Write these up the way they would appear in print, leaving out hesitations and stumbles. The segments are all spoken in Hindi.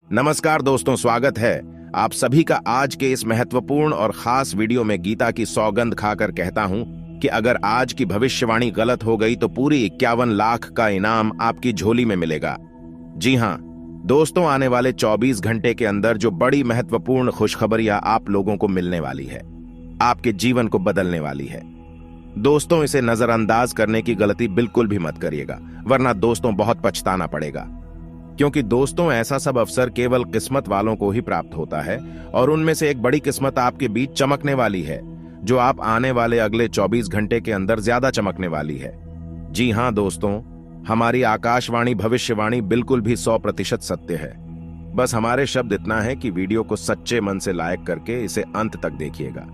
नमस्कार दोस्तों, स्वागत है आप सभी का आज के इस महत्वपूर्ण और खास वीडियो में। गीता की सौगंध खाकर कहता हूं कि अगर आज की भविष्यवाणी गलत हो गई तो पूरी 51 लाख का इनाम आपकी झोली में मिलेगा। जी हां दोस्तों, आने वाले 24 घंटे के अंदर जो बड़ी महत्वपूर्ण खुशखबरियां आप लोगों को मिलने वाली है, आपके जीवन को बदलने वाली है। दोस्तों, इसे नजरअंदाज करने की गलती बिल्कुल भी मत करिएगा, वरना दोस्तों बहुत पछताना पड़ेगा। क्योंकि दोस्तों, ऐसा सब अवसर केवल किस्मत वालों को ही प्राप्त होता है और उनमें से एक बड़ी किस्मत आपके बीच चमकने वाली है, जो आप आने वाले अगले 24 घंटे के अंदर ज्यादा चमकने वाली है। जी हां दोस्तों, हमारी आकाशवाणी भविष्यवाणी बिल्कुल भी 100% सत्य है। बस हमारे शब्द इतना है कि वीडियो को सच्चे मन से लाइक करके इसे अंत तक देखिएगा।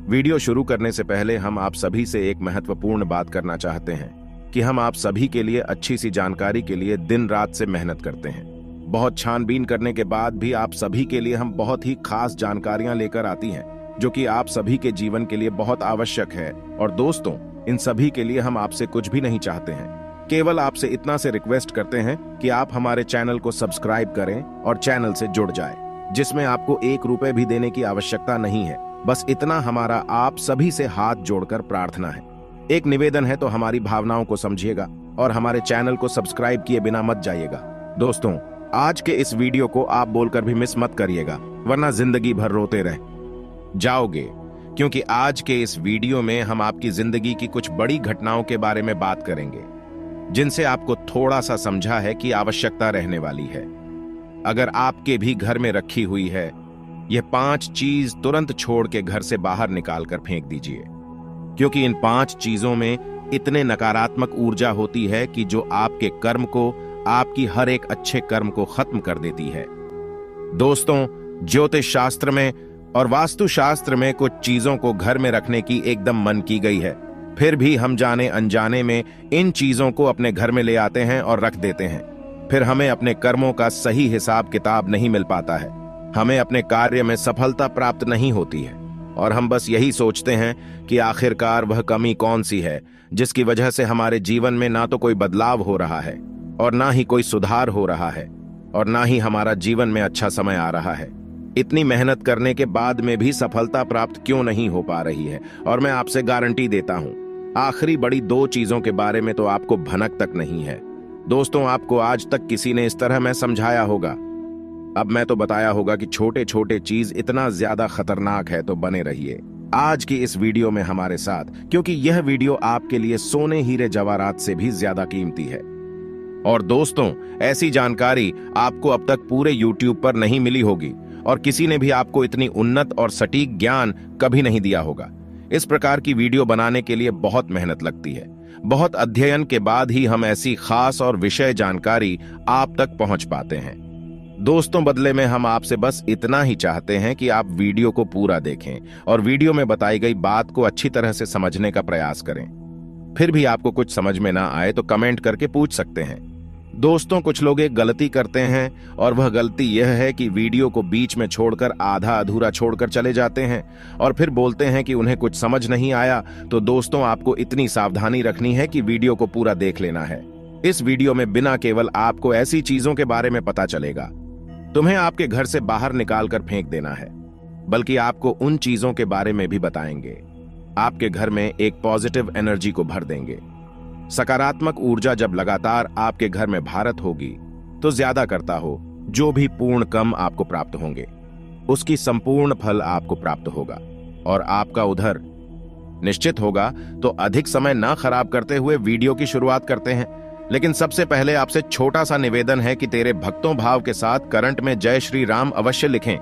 वीडियो शुरू करने से पहले हम आप सभी से एक महत्वपूर्ण बात करना चाहते हैं कि हम आप सभी के लिए अच्छी सी जानकारी के लिए दिन रात से मेहनत करते हैं। बहुत छानबीन करने के बाद भी आप सभी के लिए हम बहुत ही खास जानकारियां लेकर आती हैं, जो कि आप सभी के जीवन के लिए बहुत आवश्यक है। और दोस्तों, इन सभी के लिए हम आपसे कुछ भी नहीं चाहते हैं, केवल आपसे इतना से रिक्वेस्ट करते हैं कि आप हमारे चैनल को सब्सक्राइब करें और चैनल से जुड़ जाए, जिसमें आपको 1 रुपए भी देने की आवश्यकता नहीं है। बस इतना हमारा आप सभी से हाथ जोड़कर प्रार्थना है। एक निवेदन है तो हमारी भावनाओं को समझिएगा और हमारे चैनल को सब्सक्राइब किए बिना मत जाइएगा। दोस्तों, आज के इस वीडियो को आप बोलकर भी मिस मत करिएगा, वरना जिंदगी भर रोते रह जाओगे। क्योंकि आज के इस वीडियो में हम आपकी जिंदगी की कुछ बड़ी घटनाओं के बारे में बात करेंगे, जिनसे आपको थोड़ा सा समझा है कि आवश्यकता रहने वाली है। अगर आपके भी घर में रखी हुई है, यह 5 चीज तुरंत छोड़ के घर से बाहर निकाल कर फेंक दीजिए, क्योंकि इन 5 चीजों में इतने नकारात्मक ऊर्जा होती है कि जो आपके कर्म को, आपकी हर एक अच्छे कर्म को खत्म कर देती है। दोस्तों, ज्योतिष शास्त्र में और वास्तु शास्त्र में कुछ चीजों को घर में रखने की एकदम मन की गई है। फिर भी हम जाने अनजाने में इन चीजों को अपने घर में ले आते हैं और रख देते हैं। फिर हमें अपने कर्मों का सही हिसाब किताब नहीं मिल पाता है, हमें अपने कार्य में सफलता प्राप्त नहीं होती है और हम बस यही सोचते हैं कि आखिरकार वह कमी कौन सी है जिसकी वजह से हमारे जीवन में ना तो कोई बदलाव हो रहा है और ना ही कोई सुधार हो रहा है और ना ही हमारा जीवन में अच्छा समय आ रहा है। इतनी मेहनत करने के बाद में भी सफलता प्राप्त क्यों नहीं हो पा रही है? और मैं आपसे गारंटी देता हूं, आखिरी बड़ी 2 चीजों के बारे में तो आपको भनक तक नहीं है। दोस्तों, आपको आज तक किसी ने इस तरह मैं समझाया होगा, अब मैं तो बताया होगा कि छोटे छोटे चीज इतना ज्यादा खतरनाक है। तो बने रहिए आज की इस वीडियो में हमारे साथ, क्योंकि यह वीडियो आपके लिए सोने हीरे जवाहरात से भी ज्यादा कीमती है। और दोस्तों, ऐसी जानकारी आपको अब तक पूरे YouTube पर नहीं मिली होगी और किसी ने भी आपको इतनी उन्नत और सटीक ज्ञान कभी नहीं दिया होगा। इस प्रकार की वीडियो बनाने के लिए बहुत मेहनत लगती है। बहुत अध्ययन के बाद ही हम ऐसी खास और विषय जानकारी आप तक पहुंच पाते हैं। दोस्तों, बदले में हम आपसे बस इतना ही चाहते हैं कि आप वीडियो को पूरा देखें और वीडियो में बताई गई बात को अच्छी तरह से समझने का प्रयास करें। फिर भी आपको कुछ समझ में ना आए तो कमेंट करके पूछ सकते हैं। दोस्तों, कुछ लोग एक गलती करते हैं और वह गलती यह है कि वीडियो को बीच में छोड़कर आधा अधूरा छोड़कर चले जाते हैं और फिर बोलते हैं कि उन्हें कुछ समझ नहीं आया। तो दोस्तों, आपको इतनी सावधानी रखनी है कि वीडियो को पूरा देख लेना है। इस वीडियो में बिना केवल आपको ऐसी चीजों के बारे में पता चलेगा तुम्हें आपके घर से बाहर निकाल कर फेंक देना है, बल्कि आपको उन चीजों के बारे में भी बताएंगे आपके घर में एक पॉजिटिव एनर्जी को भर देंगे। सकारात्मक ऊर्जा जब लगातार आपके घर में भारत होगी तो ज्यादा करता हो, जो भी पूर्ण कम आपको प्राप्त होंगे उसकी संपूर्ण फल आपको प्राप्त होगा और आपका उधर निश्चित होगा। तो अधिक समय ना खराब करते हुए वीडियो की शुरुआत करते हैं। लेकिन सबसे पहले आपसे छोटा सा निवेदन है कि तेरे भक्तों भाव के साथ करंट में जय श्री राम अवश्य लिखें,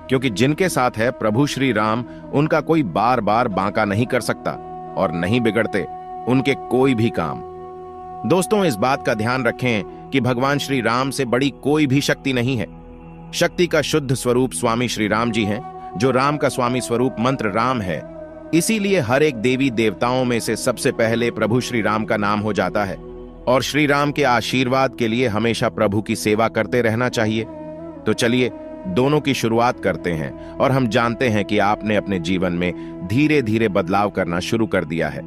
क्योंकि जिनके साथ है प्रभु श्री राम, उनका कोई बार बार बांका नहीं कर सकता और नहीं बिगड़ते उनके कोई भी काम। दोस्तों, इस बात का ध्यान रखें कि भगवान श्री राम से बड़ी कोई भी शक्ति नहीं है। शक्ति का शुद्ध स्वरूप स्वामी श्री राम जी हैं, जो राम का स्वामी स्वरूप मंत्र राम है। इसीलिए हर एक देवी देवताओं में से सबसे पहले प्रभु श्री राम का नाम हो जाता है और श्री राम के आशीर्वाद के लिए हमेशा प्रभु की सेवा करते रहना चाहिए। तो चलिए दोनों की शुरुआत करते हैं। और हम जानते हैं कि आपने अपने जीवन में धीरे धीरे बदलाव करना शुरू कर दिया है।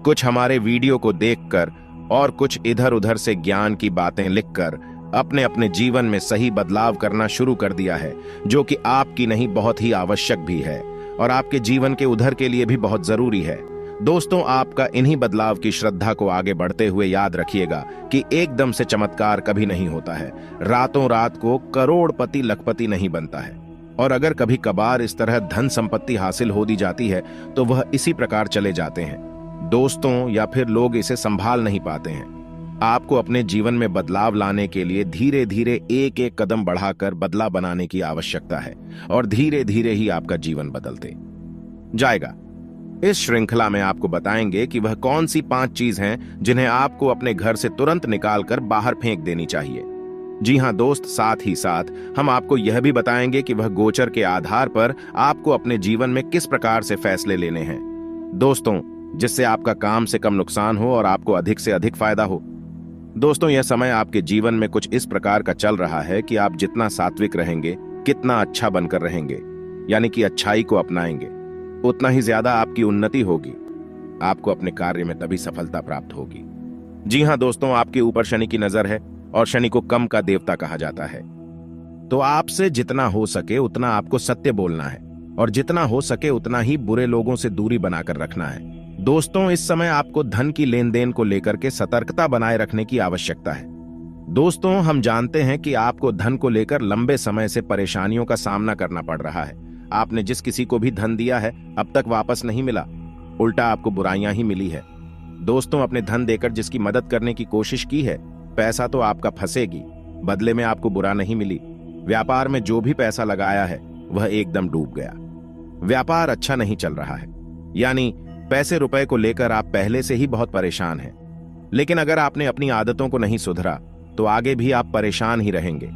कुछ हमारे वीडियो को देखकर और कुछ इधर उधर से ज्ञान की बातें लिखकर अपने अपने जीवन में सही बदलाव करना शुरू कर दिया है, जो कि आपकी नहीं बहुत ही आवश्यक भी है और आपके जीवन के उधर के लिए भी बहुत जरूरी है। दोस्तों, आपका इन्हीं बदलाव की श्रद्धा को आगे बढ़ते हुए याद रखिएगा कि एकदम से चमत्कार कभी नहीं होता है। रातों रात को करोड़पति लखपति नहीं बनता है, और अगर कभी कभार इस तरह धन संपत्ति हासिल हो दी जाती है तो वह इसी प्रकार चले जाते हैं दोस्तों, या फिर लोग इसे संभाल नहीं पाते हैं। आपको अपने जीवन में बदलाव लाने के लिए धीरे धीरे एक एक कदम बढ़ाकर बदला बनाने की आवश्यकता है, और धीरे धीरे ही आपका जीवन बदलते जाएगा। इस श्रृंखला में आपको बताएंगे कि वह कौन सी 5 चीज हैं जिन्हें आपको अपने घर से तुरंत निकालकर बाहर फेंक देनी चाहिए। जी हां दोस्त, साथ ही साथ हम आपको यह भी बताएंगे कि वह गोचर के आधार पर आपको अपने जीवन में किस प्रकार से फैसले लेने हैं दोस्तों, जिससे आपका काम से कम नुकसान हो और आपको अधिक से अधिक फायदा हो। दोस्तों, यह समय आपके जीवन में कुछ इस प्रकार का चल रहा है कि आप जितना सात्विक रहेंगे, कितना अच्छा बनकर रहेंगे, यानी कि अच्छाई को अपनाएंगे, उतना ही ज्यादा आपकी उन्नति होगी। आपको अपने कार्य में तभी सफलता प्राप्त होगी। जी हां दोस्तों, आपके ऊपर शनि की नजर है और शनि को कम का देवता कहा जाता है। तो आपसे जितना हो सके उतना आपको सत्य बोलना है, और जितना हो सके उतना ही बुरे लोगों से दूरी बनाकर रखना है। दोस्तों, इस समय आपको धन की लेन देन को लेकर के सतर्कता बनाए रखने की आवश्यकता है। दोस्तों, हम जानते हैं कि आपको धन को लेकर लंबे समय से परेशानियों का सामना करना पड़ रहा है। आपने जिस किसी को भी धन दिया है अब तक वापस नहीं मिला, उल्टा आपको बुराइयां ही मिली है। दोस्तों, अपने धन देकर जिसकी मदद करने की कोशिश की है, पैसा तो आपका फंसेगी, बदले में आपको बुरा नहीं मिली। व्यापार में जो भी पैसा लगाया है वह एकदम डूब गया। व्यापार अच्छा नहीं चल रहा है, यानी पैसे रुपए को लेकर आप पहले से ही बहुत परेशान हैं। लेकिन अगर आपने अपनी आदतों को नहीं सुधरा तो आगे भी आप परेशान ही रहेंगे।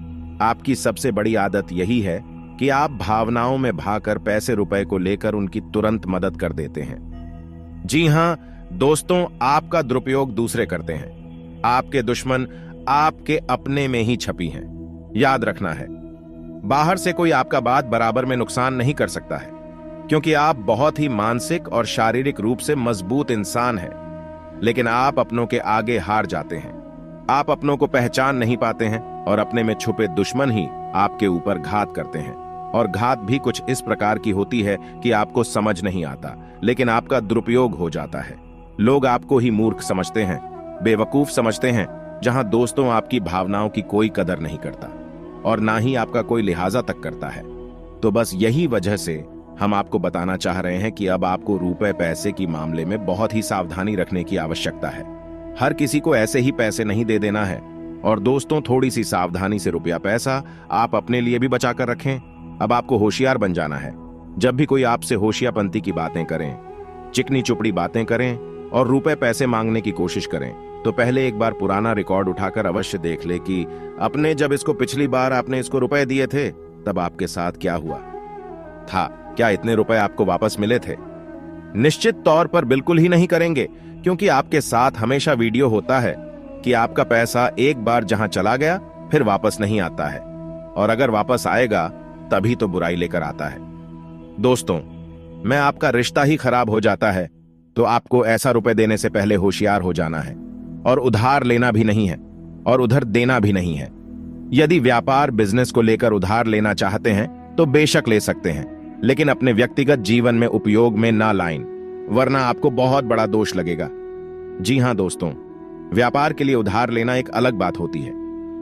आपकी सबसे बड़ी आदत यही है कि आप भावनाओं में भाकर पैसे रुपए को लेकर उनकी तुरंत मदद कर देते हैं। जी हां दोस्तों, आपका दुरुपयोग दूसरे करते हैं। आपके दुश्मन आपके अपने में ही छपी हैं। याद रखना है, बाहर से कोई आपका बात बराबर में नुकसान नहीं कर सकता है, क्योंकि आप बहुत ही मानसिक और शारीरिक रूप से मजबूत इंसान हैं। लेकिन आप अपनों के आगे हार जाते हैं। आप अपनों को पहचान नहीं पाते हैं और अपने में छुपे दुश्मन ही आपके ऊपर घात करते हैं। और घात भी कुछ इस प्रकार की होती है कि आपको समझ नहीं आता, लेकिन आपका दुरुपयोग हो जाता है। लोग आपको ही मूर्ख समझते हैं, बेवकूफ समझते हैं, जहां दोस्तों आपकी भावनाओं की कोई कदर नहीं करता और ना ही आपका कोई लिहाजा तक करता है। तो बस यही वजह से हम आपको बताना चाह रहे हैं कि अब आपको रुपए पैसे की मामले में बहुत ही सावधानी रखने की आवश्यकता है। हर किसी को ऐसे ही पैसे नहीं दे देना है। और दोस्तों, थोड़ी सी सावधानी से रुपया पैसा आप अपने लिए भी बचा कर रखें। अब आपको होशियार बन जाना है। जब भी कोई आपसे होशियारपंती की बातें करें, चिकनी चुपड़ी बातें करें और रुपए पैसे मांगने की कोशिश करें, तो पहले एक बार पुराना रिकॉर्ड उठाकर अवश्य देख ले कि अपने जब इसको पिछली बार आपने इसको रुपए दिए थे तब आपके साथ क्या हुआ था। क्या इतने रुपए आपको वापस मिले थे? निश्चित तौर पर बिल्कुल ही नहीं करेंगे, क्योंकि आपके साथ हमेशा वीडियो होता है कि आपका पैसा एक बार जहां चला गया फिर वापस नहीं आता है, और अगर वापस आएगा तभी तो बुराई लेकर आता है। दोस्तों, मैं आपका रिश्ता ही खराब हो जाता है तो आपको ऐसा रुपए देने से पहले होशियार हो जाना है, और उधार लेना भी नहीं है और उधर देना भी नहीं है। यदि व्यापार बिजनेस को लेकर उधार लेना चाहते हैं तो बेशक ले सकते हैं, लेकिन अपने व्यक्तिगत जीवन में उपयोग में ना लाएं, वरना आपको बहुत बड़ा दोष लगेगा। जी हां दोस्तों, व्यापार के लिए उधार लेना एक अलग बात होती है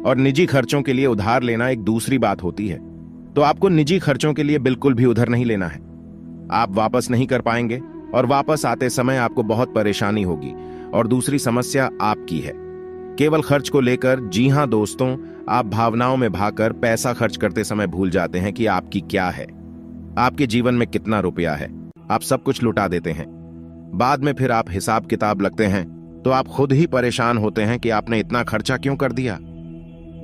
और निजी खर्चों के लिए उधार लेना एक दूसरी बात होती है। तो आपको निजी खर्चों के लिए बिल्कुल भी उधार नहीं लेना है। आप वापस नहीं कर पाएंगे और वापस आते समय आपको बहुत परेशानी होगी, और दूसरी समस्या आपकी है केवल खर्च को लेकर। जी हां दोस्तों, आप भावनाओं में भाकर पैसा खर्च करते समय भूल जाते हैं कि आपकी क्या है, आपके जीवन में कितना रुपया है। आप सब कुछ लुटा देते हैं। बाद में फिर आप हिसाब किताब लगते हैं तो आप खुद ही परेशान होते हैं कि आपने इतना खर्चा क्यों कर दिया।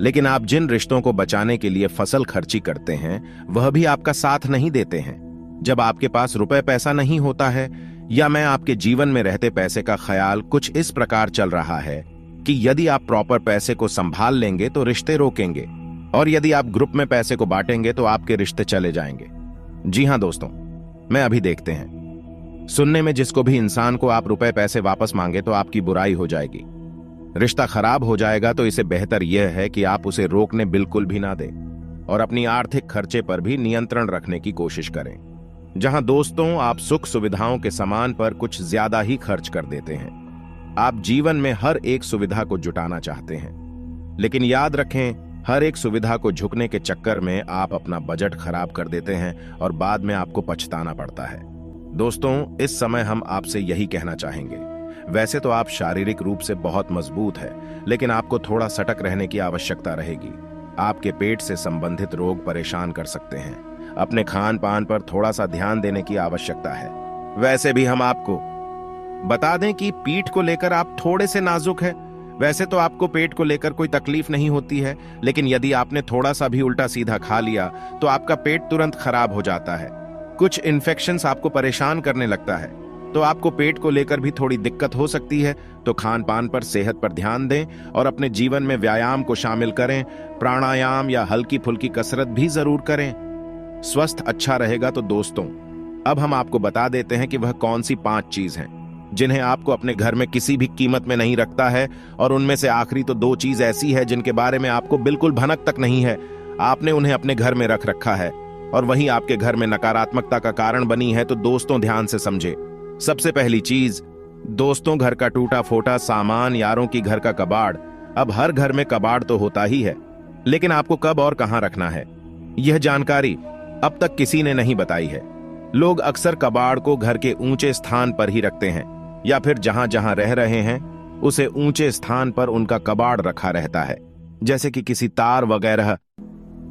लेकिन आप जिन रिश्तों को बचाने के लिए फसल खर्ची करते हैं वह भी आपका साथ नहीं देते हैं। जब आपके पास रुपए पैसा नहीं होता है, या मैं आपके जीवन में रहते पैसे का ख्याल कुछ इस प्रकार चल रहा है कि यदि आप प्रॉपर पैसे को संभाल लेंगे तो रिश्ते रोकेंगे, और यदि आप ग्रुप में पैसे को बांटेंगे तो आपके रिश्ते चले जाएंगे। जी हां दोस्तों, मैं अभी देखते हैं सुनने में जिसको भी इंसान को आप रुपए पैसे वापस मांगे तो आपकी बुराई हो जाएगी। रिश्ता खराब हो जाएगा तो इसे बेहतर यह है कि आप उसे रोकने बिल्कुल भी ना दें और अपनी आर्थिक खर्चे पर भी नियंत्रण रखने की कोशिश करें। जहां दोस्तों आप सुख सुविधाओं के सामान पर कुछ ज्यादा ही खर्च कर देते हैं। आप जीवन में हर एक सुविधा को जुटाना चाहते हैं, लेकिन याद रखें हर एक सुविधा को झुकने के चक्कर में आप अपना बजट खराब कर देते हैं और बाद में आपको पछताना पड़ता है। दोस्तों, इस समय हम आपसे यही कहना चाहेंगे, वैसे तो आप शारीरिक रूप से बहुत मजबूत है, लेकिन आपको थोड़ा सतर्क रहने की आवश्यकता रहेगी। आपके पेट से संबंधित रोग परेशान कर सकते हैं। अपने खान पान पर थोड़ा सा ध्यान देने की आवश्यकता है। वैसे भी हम आपको बता दें कि पीठ को लेकर आप थोड़े से नाजुक हैं। वैसे तो आपको पेट को लेकर कोई तकलीफ नहीं होती है, लेकिन यदि आपने थोड़ा सा भी उल्टा सीधा खा लिया तो आपका पेट तुरंत खराब हो जाता है। कुछ इन्फेक्शंस आपको परेशान करने लगता है, तो आपको पेट को लेकर भी थोड़ी दिक्कत हो सकती है। तो खान पान पर, सेहत पर ध्यान दें और अपने जीवन में व्यायाम को शामिल करें। प्राणायाम या हल्की फुल्की कसरत भी जरूर करें। स्वस्थ अच्छा रहेगा। तो दोस्तों, अब हम आपको बता देते हैं कि वह कौन सी 5 चीज हैं जिन्हें आपको अपने घर में किसी भी कीमत में नहीं रखता है। और उनमें से आखिरी तो 2 चीज ऐसी है जिनके बारे में आपको बिल्कुल भनक तक नहीं है। आपने उन्हें अपने घर में रख रखा है और वही आपके घर में नकारात्मकता का कारण बनी है। तो दोस्तों, ध्यान से समझे। सबसे पहली चीज, दोस्तों, घर का टूटा फोटा सामान, यारों की घर का कबाड़। अब हर घर में कबाड़ तो होता ही है, लेकिन आपको कब और कहां रखना है, यह जानकारी अब तक किसी ने नहीं बताई है। लोग अक्सर कबाड़ को घर के ऊंचे स्थान पर ही रखते हैं, या फिर जहां जहां रह रहे हैं उसे ऊंचे स्थान पर उनका कबाड़ रखा रहता है, जैसे कि किसी तार वगैरह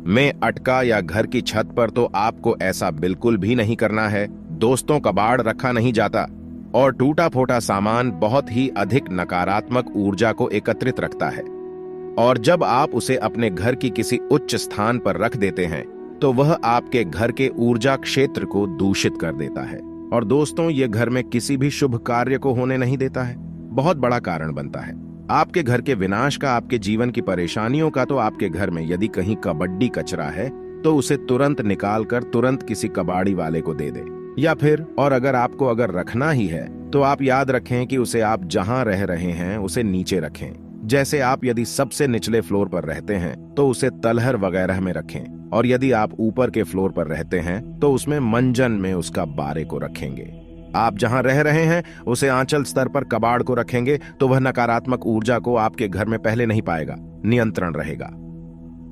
में अटका या घर की छत पर। तो आपको ऐसा बिल्कुल भी नहीं करना है। दोस्तों, कबाड़ रखा नहीं जाता और टूटा फोटा सामान बहुत ही अधिक नकारात्मक ऊर्जा को एकत्रित रखता है, और जब आप उसे अपने घर की किसी उच्च स्थान पर रख देते हैं तो वह आपके घर के ऊर्जा क्षेत्र को दूषित कर देता है। और दोस्तों, यह घर में किसी भी शुभ कार्य को होने नहीं देता है, बहुत बड़ा कारण बनता है आपके घर के विनाश का, आपके जीवन की परेशानियों का। तो आपके घर में यदि कहीं कबड्डी कचरा है तो उसे तुरंत निकाल कर तुरंत किसी कबाड़ी वाले को दे दे, या फिर और अगर आपको अगर रखना ही है तो आप याद रखें कि उसे आप जहां रह रहे हैं उसे नीचे रखें। जैसे आप यदि सबसे निचले फ्लोर पर रहते हैं तो उसे तलहर वगैरह में रखें, और यदि आप ऊपर के फ्लोर पर रहते हैं तो उसमें मंजन में उसका बारे को रखेंगे। आप जहां रह रहे हैं उसे आंचल स्तर पर कबाड़ को रखेंगे तो वह नकारात्मक ऊर्जा को आपके घर में पहले नहीं पाएगा, नियंत्रण रहेगा।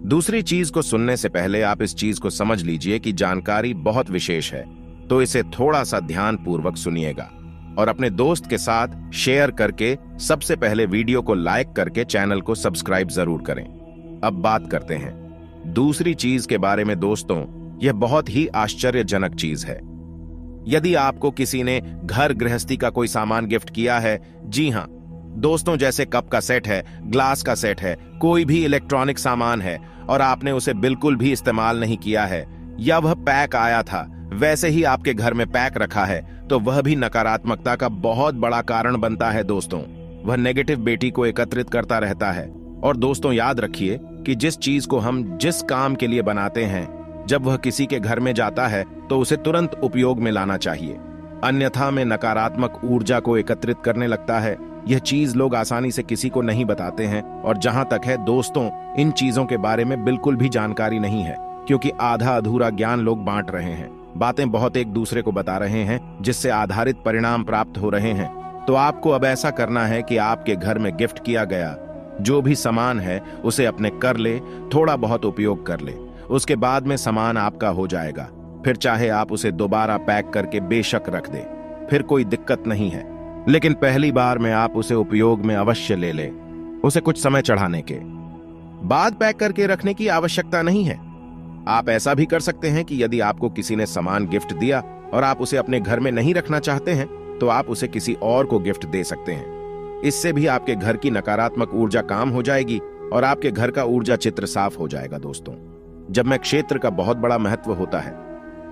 दूसरी चीज को सुनने से पहले आप इस चीज को समझ लीजिए कि जानकारी बहुत विशेष है, तो इसे थोड़ा सा ध्यान पूर्वक सुनिएगा और अपने दोस्त के साथ शेयर करके, सबसे पहले वीडियो को लाइक करके चैनल को सब्सक्राइब जरूर करें। अब बात करते हैं दूसरी चीज के बारे में। दोस्तों, यह बहुत ही आश्चर्यजनक चीज है। यदि आपको किसी ने घर गृहस्थी का कोई सामान गिफ्ट किया है, जी हां दोस्तों, जैसे कप का सेट है, ग्लास का सेट है, कोई भी इलेक्ट्रॉनिक सामान है, और आपने उसे बिल्कुल भी इस्तेमाल नहीं किया है, या वह पैक आया था वैसे ही आपके घर में पैक रखा है, तो वह भी नकारात्मकता का बहुत बड़ा कारण बनता है। दोस्तों, वह नेगेटिव बेटी को एकत्रित करता रहता है। और दोस्तों, याद रखिए कि जिस चीज को हम जिस काम के लिए बनाते हैं, जब वह किसी के घर में जाता है तो उसे तुरंत उपयोग में लाना चाहिए, अन्यथा में नकारात्मक ऊर्जा को एकत्रित करने लगता है। यह चीज लोग आसानी से किसी को नहीं बताते हैं, और जहां तक है दोस्तों, इन चीजों के बारे में बिल्कुल भी जानकारी नहीं है, क्योंकि आधा अधूरा ज्ञान लोग बांट रहे हैं। बातें बहुत एक दूसरे को बता रहे हैं, जिससे आधारित परिणाम प्राप्त हो रहे हैं। तो आपको अब ऐसा करना है कि आपके घर में गिफ्ट किया गया जो भी सामान है उसे अपने कर ले, थोड़ा बहुत उपयोग कर ले, उसके बाद में सामान आपका हो जाएगा। फिर चाहे आप उसे दोबारा पैक करके बेशक रख दे, फिर कोई दिक्कत नहीं है, लेकिन पहली बार में आप उसे उपयोग में अवश्य ले ले। उसे कुछ समय चढ़ाने के बाद पैक करके रखने की आवश्यकता नहीं है। आप ऐसा भी कर सकते हैं कि यदि आपको किसी ने सामान गिफ्ट दिया और आप उसे अपने घर में नहीं रखना चाहते हैं, तो आप उसे किसी और को गिफ्ट दे सकते हैं। इससे भी आपके घर की नकारात्मक ऊर्जा काम हो जाएगी और आपके घर का ऊर्जा चित्र साफ हो जाएगा। दोस्तों, जब में क्षेत्र का बहुत बड़ा महत्व होता है।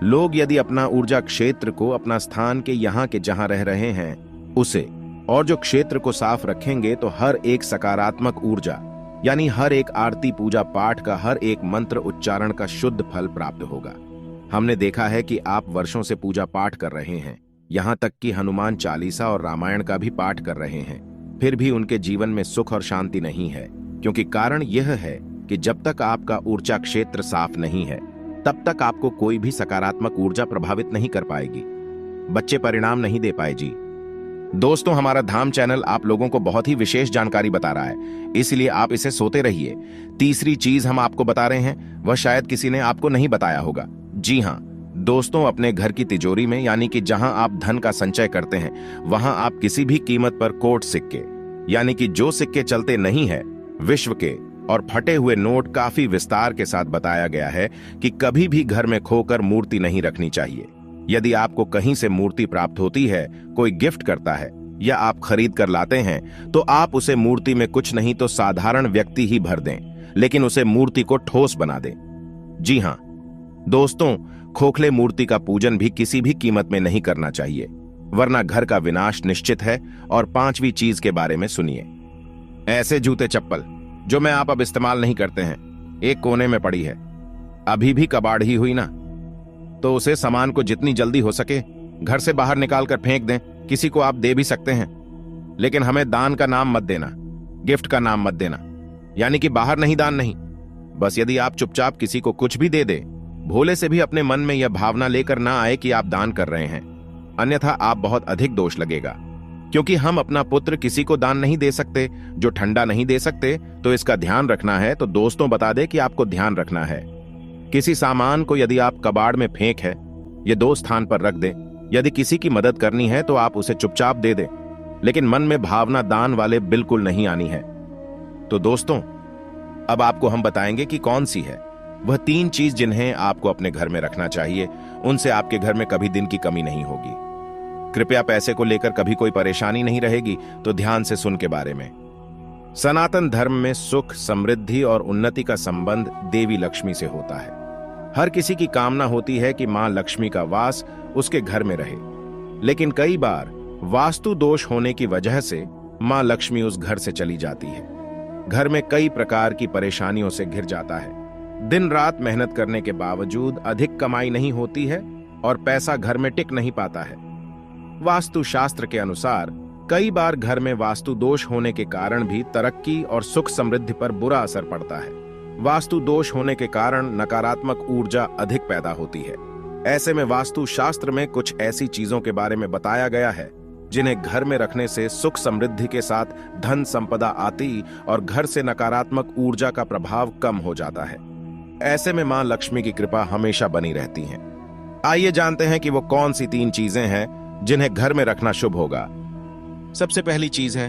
लोग यदि अपना ऊर्जा क्षेत्र को अपना स्थान के यहाँ के जहां रह रहे हैं उसे और जो क्षेत्र को साफ रखेंगे, तो हर एक सकारात्मक ऊर्जा, यानी हर एक आरती पूजा पाठ का हर एक मंत्र उच्चारण का शुद्ध फल प्राप्त होगा। हमने देखा है कि आप वर्षों से पूजा पाठ कर रहे हैं, यहाँ तक कि हनुमान चालीसा और रामायण का भी पाठ कर रहे हैं, फिर भी उनके जीवन में सुख और शांति नहीं है, क्योंकि कारण यह है कि जब तक आपका ऊर्जा क्षेत्र साफ नहीं है तब तक आपको कोई भी सकारात्मक ऊर्जा प्रभावित नहीं कर पाएगी। बच्चे परिणाम नहीं दे पाए जी। दोस्तों, हमारा धाम चैनल आप लोगों को बहुत ही विशेष जानकारी बता रहा है, इसलिए आप इसे सोते रहिए। तीसरी चीज हम आपको बता रहे हैं, वह शायद किसी ने आपको नहीं बताया होगा। जी हां दोस्तों, अपने घर की तिजोरी में, यानी कि जहां आप धन का संचय करते हैं, वहां आप किसी भी कीमत पर कोट सिक्के, यानी कि जो सिक्के चलते नहीं है, विश्व के और फटे हुए नोट काफी विस्तार के साथ बताया गया है कि कभी भी घर में खोकर मूर्ति नहीं रखनी चाहिए। यदि आपको कहीं से मूर्ति प्राप्त होती है, कोई गिफ्ट करता है या आप खरीद कर लाते हैं, तो आप उसे मूर्ति में कुछ नहीं तो साधारण व्यक्ति ही भर दें, लेकिन उसे मूर्ति को ठोस बना दें। जी हां दोस्तों, खोखले मूर्ति का पूजन भी किसी भी कीमत में नहीं करना चाहिए, वरना घर का विनाश निश्चित है। और पांचवी चीज के बारे में सुनिए। ऐसे जूते चप्पल जो मैं आप अब इस्तेमाल नहीं करते हैं, एक कोने में पड़ी है, अभी भी कबाड़ ही हुई ना, तो उसे सामान को जितनी जल्दी हो सके घर से बाहर निकाल कर फेंक दें। किसी को आप दे भी सकते हैं, लेकिन हमें दान का नाम मत देना, गिफ्ट का नाम मत देना, यानी कि बाहर नहीं, दान नहीं। बस यदि आप चुपचाप किसी को कुछ भी दे दे, भोले से भी अपने मन में यह भावना लेकर ना आए कि आप दान कर रहे हैं, अन्यथा आप बहुत अधिक दोष लगेगा। क्योंकि हम अपना पुत्र किसी को दान नहीं दे सकते जो ठंडा नहीं दे सकते, तो इसका ध्यान रखना है। तो दोस्तों बता दे कि आपको ध्यान रखना है, किसी सामान को यदि आप कबाड़ में फेंक है, ये 2 स्थान पर रख दें। यदि किसी की मदद करनी है तो आप उसे चुपचाप दे दें, लेकिन मन में भावना दान वाले बिल्कुल नहीं आनी है। तो दोस्तों, अब आपको हम बताएंगे कि कौन सी है वह 3 चीज जिन्हें आपको अपने घर में रखना चाहिए। उनसे आपके घर में कभी दिन की कमी नहीं होगी। कृपया पैसे को लेकर कभी कोई परेशानी नहीं रहेगी, तो ध्यान से सुन के बारे में। सनातन धर्म में सुख, समृद्धि और उन्नति का संबंध देवी लक्ष्मी से होता है। हर किसी की कामना होती है कि मां लक्ष्मी का वास उसके घर में रहे, लेकिन कई बार वास्तु दोष होने की वजह से मां लक्ष्मी उस घर से चली जाती है। घर में कई प्रकार की परेशानियों से घिर जाता है। दिन रात मेहनत करने के बावजूद अधिक कमाई नहीं होती है और पैसा घर में टिक नहीं पाता है। वास्तु शास्त्र के अनुसार कई बार घर में वास्तु दोष होने के कारण भी तरक्की और सुख समृद्धि पर बुरा असर पड़ता है। वास्तु दोष होने के कारण नकारात्मक ऊर्जा अधिक पैदा होती है। ऐसे में वास्तु शास्त्र में कुछ ऐसी चीजों के बारे में बताया गया है जिन्हें घर में रखने से सुख समृद्धि के साथ धन संपदा आती और घर से नकारात्मक ऊर्जा का प्रभाव कम हो जाता है। ऐसे में मां लक्ष्मी की कृपा हमेशा बनी रहती है। आइए जानते हैं कि वो कौन सी 3 चीजें हैं जिन्हें घर में रखना शुभ होगा। सबसे पहली चीज है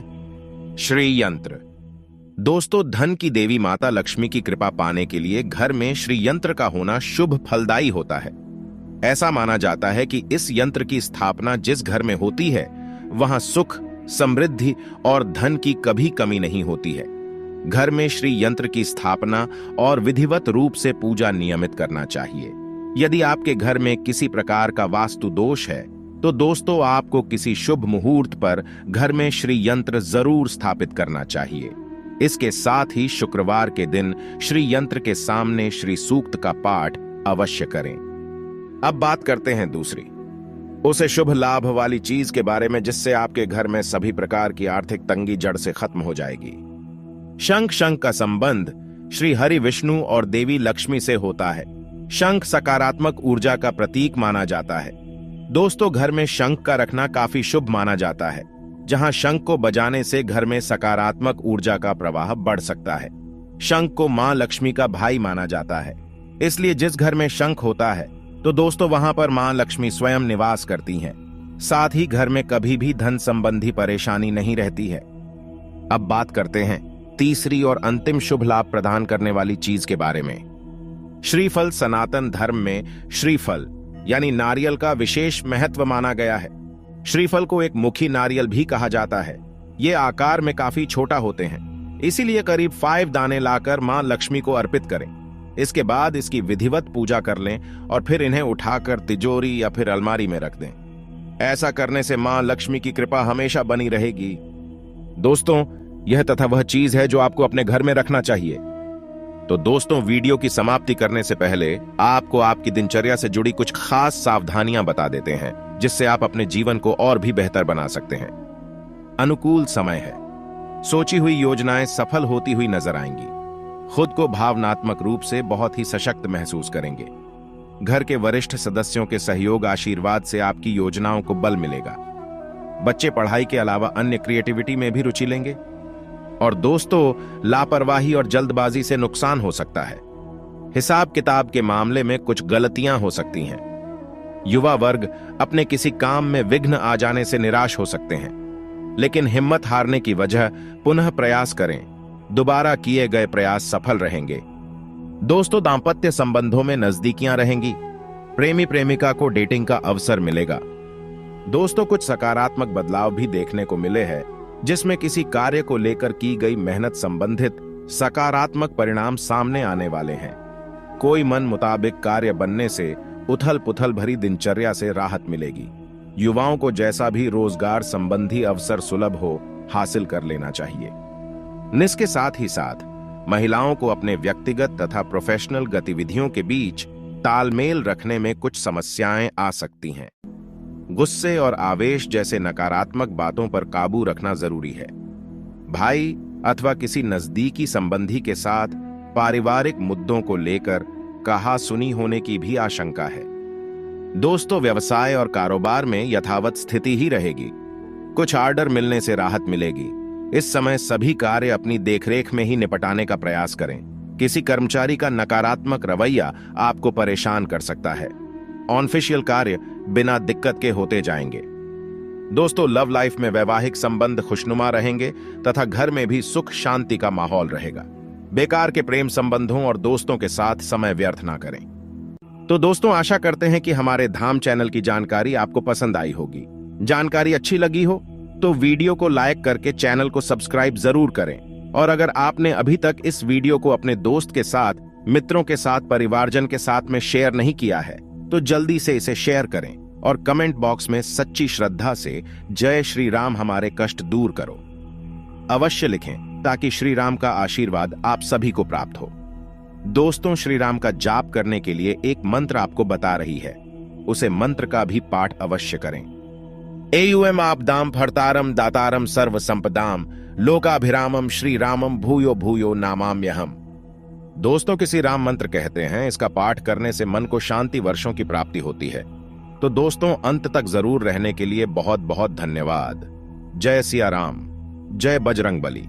श्री यंत्र। दोस्तों, धन की देवी माता लक्ष्मी की कृपा पाने के लिए घर में श्री यंत्र का होना शुभ फलदायी होता है। ऐसा माना जाता है कि इस यंत्र की स्थापना जिस घर में होती है, वहां सुख, समृद्धि और धन की कभी कमी नहीं होती है। घर में श्री यंत्र की स्थापना और विधिवत रूप से पूजा नियमित करना चाहिए। यदि आपके घर में किसी प्रकार का वास्तु दोष है, तो दोस्तों आपको किसी शुभ मुहूर्त पर घर में श्री यंत्र जरूर स्थापित करना चाहिए। इसके साथ ही शुक्रवार के दिन श्री यंत्र के सामने श्री सूक्त का पाठ अवश्य करें। अब बात करते हैं दूसरी, उसे शुभ लाभ वाली चीज के बारे में जिससे आपके घर में सभी प्रकार की आर्थिक तंगी जड़ से खत्म हो जाएगी। शंख का संबंध श्री हरि विष्णु और देवी लक्ष्मी से होता है। शंख सकारात्मक ऊर्जा का प्रतीक माना जाता है। दोस्तों, घर में शंख का रखना काफी शुभ माना जाता है। जहां शंख को बजाने से घर में सकारात्मक ऊर्जा का प्रवाह बढ़ सकता है। शंख को मां लक्ष्मी का भाई माना जाता है, इसलिए जिस घर में शंख होता है तो दोस्तों वहां पर मां लक्ष्मी स्वयं निवास करती हैं। साथ ही घर में कभी भी धन संबंधी परेशानी नहीं रहती है। अब बात करते हैं तीसरी और अंतिम शुभ लाभ प्रदान करने वाली चीज के बारे में। श्रीफल। सनातन धर्म में श्रीफल यानी नारियल का विशेष महत्व माना गया है। श्रीफल को एक मुखी नारियल भी कहा जाता है। ये आकार में काफी छोटा होते हैं, इसीलिए करीब 5 दाने लाकर मां लक्ष्मी को अर्पित करें। इसके बाद इसकी विधिवत पूजा कर लें और फिर इन्हें उठाकर तिजोरी या फिर अलमारी में रख दें। ऐसा करने से मां लक्ष्मी की कृपा हमेशा बनी रहेगी। दोस्तों, यह तथा वह चीज है जो आपको अपने घर में रखना चाहिए। तो दोस्तों, वीडियो की समाप्ति करने से पहले आपको आपकी दिनचर्या से जुड़ी कुछ खास सावधानियां बता देते हैं, जिससे आप अपने जीवन को और भी बेहतर बना सकते हैं। अनुकूल समय है। सोची हुई योजनाएं सफल होती हुई नजर आएंगी। खुद को भावनात्मक रूप से बहुत ही सशक्त महसूस करेंगे। घर के वरिष्ठ सदस्यों के सहयोग आशीर्वाद से आपकी योजनाओं को बल मिलेगा। बच्चे पढ़ाई के अलावा अन्य क्रिएटिविटी में भी रुचि लेंगे। और दोस्तों, लापरवाही और जल्दबाजी से नुकसान हो सकता है। हिसाब किताब के मामले में कुछ गलतियां हो सकती हैं। युवा वर्ग अपने किसी काम में विघ्न आ जाने से निराश हो सकते हैं, लेकिन हिम्मत हारने की वजह पुनः प्रयास करें। दोबारा किए गए प्रयास सफल रहेंगे। दोस्तों, दांपत्य संबंधों में नजदीकियां रहेंगी। प्रेमी प्रेमिका को डेटिंग का अवसर मिलेगा। दोस्तों, कुछ सकारात्मक बदलाव भी देखने को मिले हैं, जिसमें किसी कार्य को लेकर की गई मेहनत संबंधित सकारात्मक परिणाम सामने आने वाले हैं। कोई मन मुताबिक कार्य बनने से उथल पुथल भरी दिनचर्या से राहत मिलेगी। युवाओं को जैसा भी रोजगार संबंधी अवसर सुलभ हो, हासिल कर लेना चाहिए। इसके साथ ही साथ महिलाओं को अपने व्यक्तिगत तथा प्रोफेशनल गतिविधियों के बीच तालमेल रखने में कुछ समस्याएं आ सकती हैं। गुस्से और आवेश जैसे नकारात्मक बातों पर काबू रखना जरूरी है। भाई अथवा किसी नजदीकी संबंधी के साथ पारिवारिक मुद्दों को लेकर कहा-सुनी होने की भी आशंका है। दोस्तों, व्यवसाय और कारोबार में यथावत स्थिति ही रहेगी। कुछ ऑर्डर मिलने से राहत मिलेगी। इस समय सभी कार्य अपनी देखरेख में ही निपटाने का प्रयास करें। किसी कर्मचारी का नकारात्मक रवैया आपको परेशान कर सकता है। ऑफिशियल कार्य बिना दिक्कत के होते जाएंगे। दोस्तों, लव लाइफ में वैवाहिक संबंध खुशनुमा रहेंगे तथा घर में भी सुख शांति का माहौल रहेगा। बेकार के प्रेम संबंधों और दोस्तों के साथ समय व्यर्थ ना करें। तो दोस्तों, आशा करते हैं कि हमारे धाम चैनल की जानकारी आपको पसंद आई होगी। जानकारी अच्छी लगी हो तो वीडियो को लाइक करके चैनल को सब्सक्राइब जरूर करें। और अगर आपने अभी तक इस वीडियो को अपने दोस्त के साथ, मित्रों के साथ, परिवारजन के साथ में शेयर नहीं किया है तो जल्दी से इसे शेयर करें और कमेंट बॉक्स में सच्ची श्रद्धा से जय श्री राम हमारे कष्ट दूर करो अवश्य लिखें, ताकि श्री राम का आशीर्वाद आप सभी को प्राप्त हो। दोस्तों, श्री राम का जाप करने के लिए एक मंत्र आपको बता रही है, उसे मंत्र का भी पाठ अवश्य करें। एयुएम आपदाम भर्तारम दातारम सर्व संपदाम लोकाभिरामम श्री रामम भूयो भूयो नामाम्यहम्। दोस्तों, किसी राम मंत्र कहते हैं, इसका पाठ करने से मन को शांति वर्षों की प्राप्ति होती है। तो दोस्तों, अंत तक जरूर रहने के लिए बहुत बहुत धन्यवाद। जय सिया राम, जय बजरंग बली।